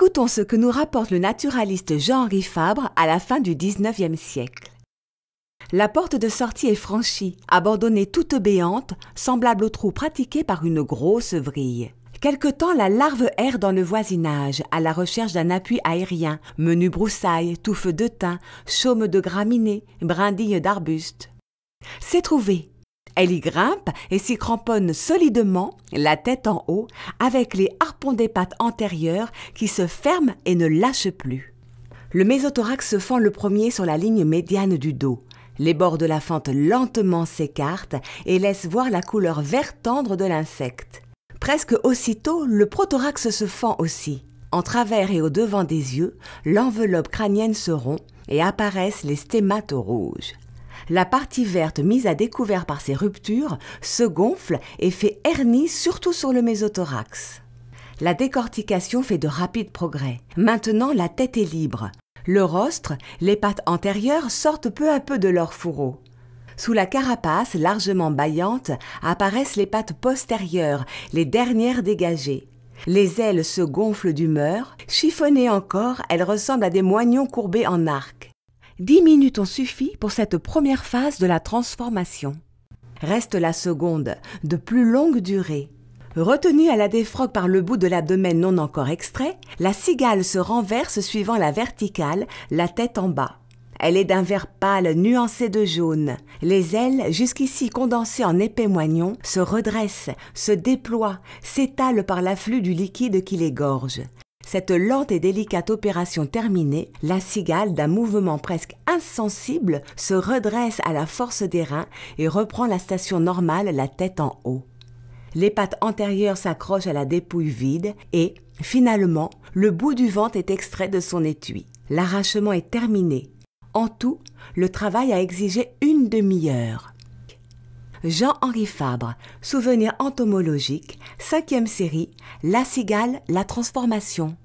Écoutons ce que nous rapporte le naturaliste Jean-Henri Fabre à la fin du XIXe siècle. La porte de sortie est franchie, abandonnée toute béante, semblable au trou pratiqué par une grosse vrille. Quelque temps, la larve erre dans le voisinage, à la recherche d'un appui aérien, menu broussailles, touffes de thym, chaumes de graminées, brindilles d'arbustes. C'est trouvé. Elle y grimpe et s'y cramponne solidement, la tête en haut, avec les harpons des pattes antérieures qui se ferment et ne lâchent plus. Le mésothorax se fend le premier sur la ligne médiane du dos. Les bords de la fente lentement s'écartent et laissent voir la couleur vert tendre de l'insecte. Presque aussitôt, le prothorax se fend aussi. En travers et au devant des yeux, l'enveloppe crânienne se rompt et apparaissent les stémates rouges. La partie verte mise à découvert par ces ruptures se gonfle et fait hernie surtout sur le mésothorax. La décortication fait de rapides progrès. Maintenant, la tête est libre. Le rostre, les pattes antérieures sortent peu à peu de leur fourreau. Sous la carapace, largement bâillante, apparaissent les pattes postérieures, les dernières dégagées. Les ailes se gonflent d'humeur. Chiffonnées encore, elles ressemblent à des moignons courbés en arc. 10 minutes ont suffi pour cette première phase de la transformation. Reste la seconde, de plus longue durée. Retenue à la défroque par le bout de l'abdomen non encore extrait, la cigale se renverse suivant la verticale, la tête en bas. Elle est d'un vert pâle nuancé de jaune. Les ailes, jusqu'ici condensées en épais moignons, se redressent, se déploient, s'étalent par l'afflux du liquide qui les gorge. Cette lente et délicate opération terminée, la cigale, d'un mouvement presque insensible, se redresse à la force des reins et reprend la station normale, la tête en haut. Les pattes antérieures s'accrochent à la dépouille vide et, finalement, le bout du ventre est extrait de son étui. L'arrachement est terminé. En tout, le travail a exigé une demi-heure. Jean-Henri Fabre, Souvenirs entomologiques, 5e série, La cigale, la transformation.